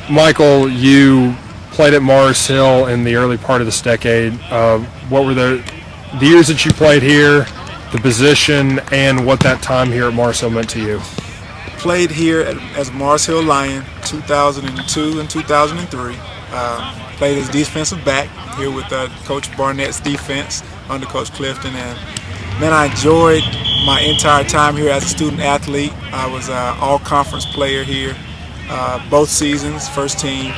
Michael, you played at Mars Hill in the early part of this decade. What were the years that you played here, the position, and what that time here at Mars Hill meant to you? Played here as Mars Hill Lion 2002 and 2003. Played as defensive back here with Coach Barnett's defense under Coach Clifton. And man, I enjoyed my entire time here as a student athlete. I was an all-conference player here both seasons, first team.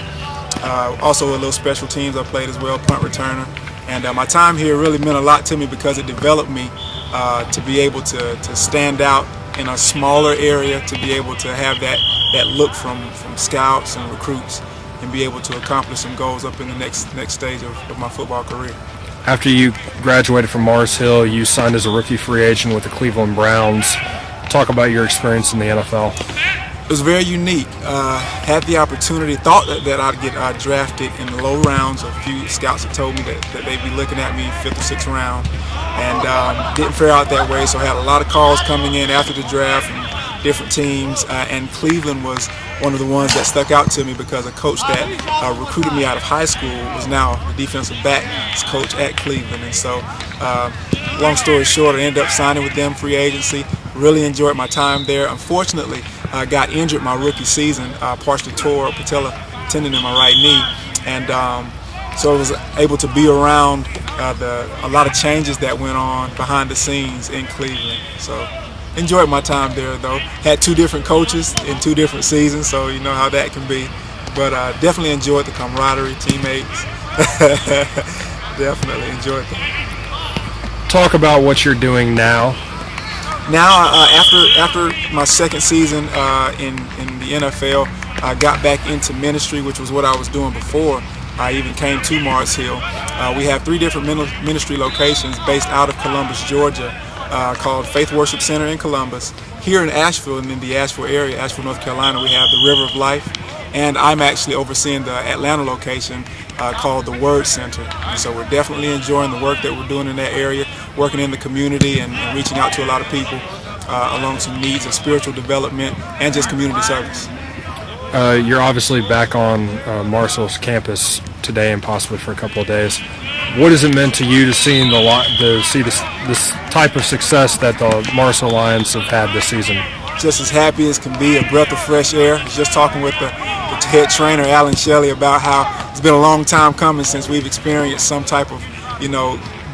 Also a little special teams I played as well, punt returner. And my time here really meant a lot to me because it developed me to be able to stand out in a smaller area, to be able to have that look from scouts and recruits, and be able to accomplish some goals up in the next stage of my football career. After you graduated from Mars Hill, you signed as a rookie free agent with the Cleveland Browns. Talk about your experience in the NFL. It was very unique. Had the opportunity, thought that I'd get drafted in the low rounds. A few scouts had told me that they'd be looking at me 5th or 6th round, and didn't fare out that way. So I had a lot of calls coming in after the draft from different teams, and Cleveland was one of the ones that stuck out to me because a coach that recruited me out of high school was now the defensive backs coach at Cleveland. And so, long story short, I ended up signing with them free agency. Really enjoyed my time there. Unfortunately, I got injured my rookie season, partially tore a patella tendon in my right knee, and so I was able to be around a lot of changes that went on behind the scenes in Cleveland. So enjoyed my time there, though. Had 2 different coaches in 2 different seasons, so you know how that can be. But definitely enjoyed the camaraderie, teammates. Definitely enjoyed that. Talk about what you're doing now. Now, after my second season in the NFL, I got back into ministry, which was what I was doing before I even came to Mars Hill. We have 3 different ministry locations based out of Columbus, Georgia, called Faith Worship Center in Columbus. Here in Asheville and in the Asheville area, Asheville, North Carolina, we have the River of Life, and I'm actually overseeing the Atlanta location called the Word Center. And so we're definitely enjoying the work that we're doing in that area, working in the community and reaching out to a lot of people along some needs of spiritual development and just community service. You're obviously back on Mars Hill's campus today and possibly for a couple of days. What has it meant to you to see this type of success that the Mars Hill Lions have had this season? Just as happy as can be, a breath of fresh air. I was just talking with the head trainer, Alan Shelley, about how it's been a long time coming since we've experienced some type of,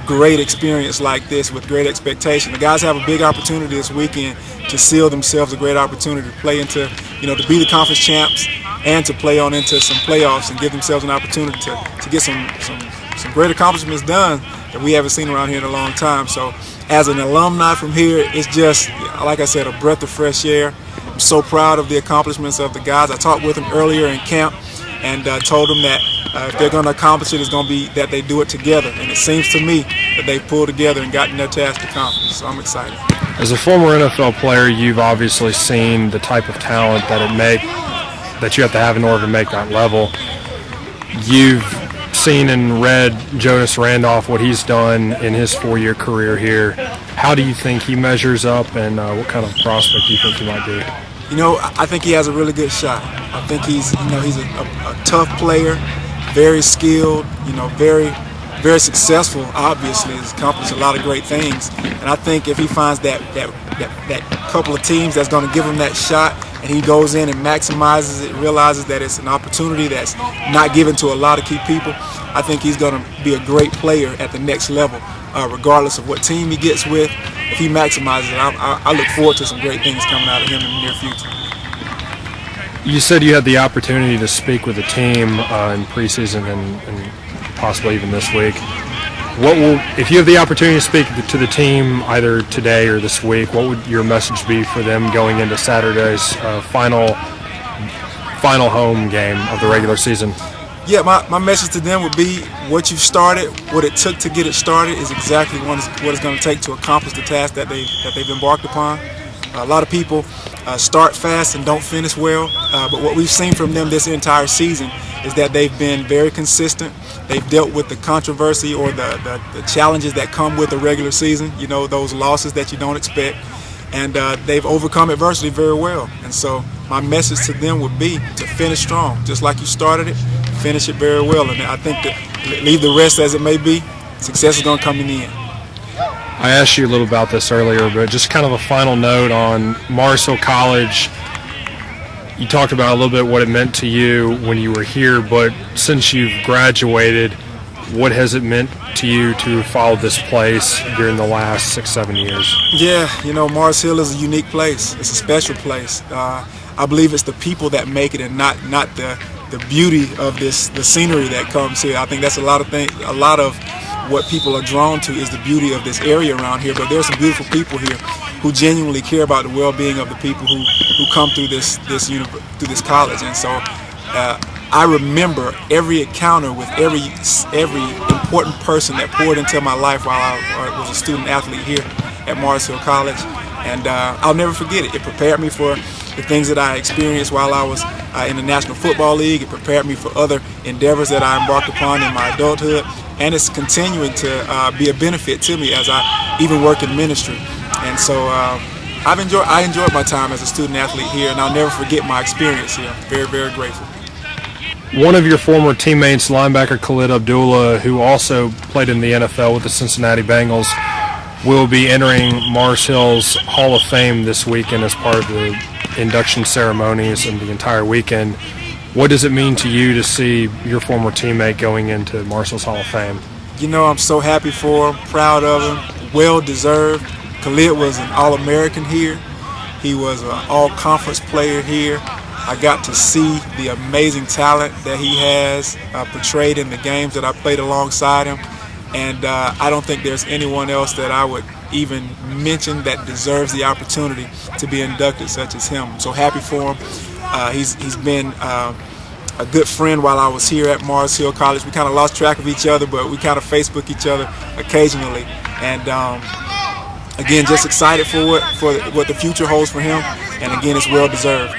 great experience like this with great expectation. The guys have a big opportunity this weekend to seal themselves a great opportunity to play into, to be the conference champs and to play on into some playoffs and give themselves an opportunity to get some great accomplishments done that we haven't seen around here in a long time. So as an alumni from here, it's just, like I said, a breath of fresh air. I'm so proud of the accomplishments of the guys. I talked with them earlier in camp and told them that if they're going to accomplish it, it's going to be that they do it together. And it seems to me that they've pulled together and gotten their task accomplished. So I'm excited. As a former NFL player, you've obviously seen the type of talent that you have to have in order to make that level. You've seen and read Jonas Randolph, what he's done in his 4-year career here. How do you think he measures up, and what kind of prospect do you think he might be? I think he has a really good shot. I think he's a tough player, very skilled, very, very successful. Obviously, has accomplished a lot of great things. And I think if he finds that couple of teams that's going to give him that shot, and he goes in and maximizes it, realizes that it's an opportunity that's not given to a lot of key people, I think he's going to be a great player at the next level, regardless of what team he gets with. If he maximizes it, I look forward to some great things coming out of him in the near future. You said you had the opportunity to speak with the team in preseason and possibly even this week. If you have the opportunity to speak to the team either today or this week, what would your message be for them going into Saturday's final home game of the regular season? Yeah, my message to them would be what you've started, what it took to get it started is exactly what it's going to take to accomplish the task that they've embarked upon. A lot of people start fast and don't finish well, but what we've seen from them this entire season is that they've been very consistent. They've dealt with the controversy or the challenges that come with a regular season, those losses that you don't expect, and they've overcome adversity very well. And so my message to them would be to finish strong, just like you started it, finish it very well. And I think that leave the rest as it may be, success is going to come in the end. I asked you a little about this earlier, but just kind of a final note on Mars Hill College. You talked about a little bit what it meant to you when you were here, but since you've graduated, what has it meant to you to follow this place during the last 6-7 years? Yeah, you know, Mars Hill is a unique place. It's a special place. I believe it's the people that make it, and not the beauty of the scenery that comes here. I think that's a lot of what people are drawn to is the beauty of this area around here. But there's some beautiful people here who genuinely care about the well-being of the people who come through this college. And so I remember every encounter with every important person that poured into my life while I was a student athlete here at Mars Hill College. And I'll never forget it. It prepared me for the things that I experienced while I was in the National Football League. It prepared me for other endeavors that I embarked upon in my adulthood. And it's continuing to be a benefit to me as I even work in ministry. And so I enjoyed my time as a student athlete here, and I'll never forget my experience here. I'm very, very grateful. One of your former teammates, linebacker Khalid Abdullah, who also played in the NFL with the Cincinnati Bengals, will be entering Mars Hill's Hall of Fame this weekend as part of the induction ceremonies and the entire weekend. What does it mean to you to see your former teammate going into Mars Hill's Hall of Fame? You know, I'm so happy for him, proud of him, well-deserved. Khalid was an All-American here. He was an All-Conference player here. I got to see the amazing talent that he has portrayed in the games that I played alongside him. And I don't think there's anyone else that I would even mention that deserves the opportunity to be inducted such as him. I'm so happy for him. He's been a good friend while I was here at Mars Hill College. We kind of lost track of each other, but we kind of Facebook each other occasionally. And again, just excited for what the future holds for him. And again, it's well-deserved,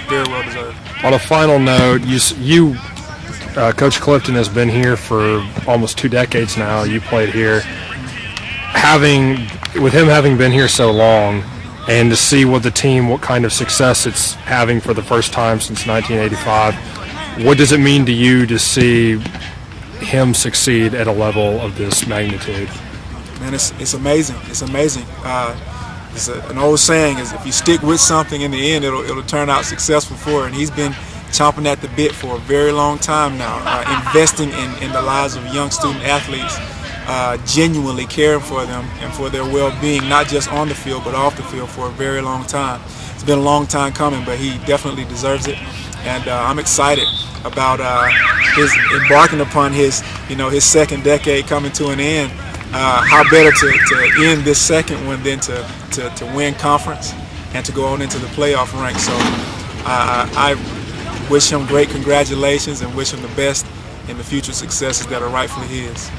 very well-deserved. On a final note, Coach Clifton has been here for almost 2 decades now. You played here. With him having been here so long, and to see what kind of success it's having for the first time since 1985, what does it mean to you to see him succeed at a level of this magnitude? Man, it's amazing. It's amazing. An old saying is, if you stick with something in the end, it'll turn out successful for it. And he's been chomping at the bit for a very long time now, investing in the lives of young student athletes, genuinely caring for them and for their well-being, not just on the field but off the field, for a very long time. It's been a long time coming, but he definitely deserves it. And I'm excited about his embarking upon his second decade coming to an end. How better to end this second one than to win conference and to go on into the playoff rank. So I wish him great congratulations and wish him the best in the future successes that are rightfully his.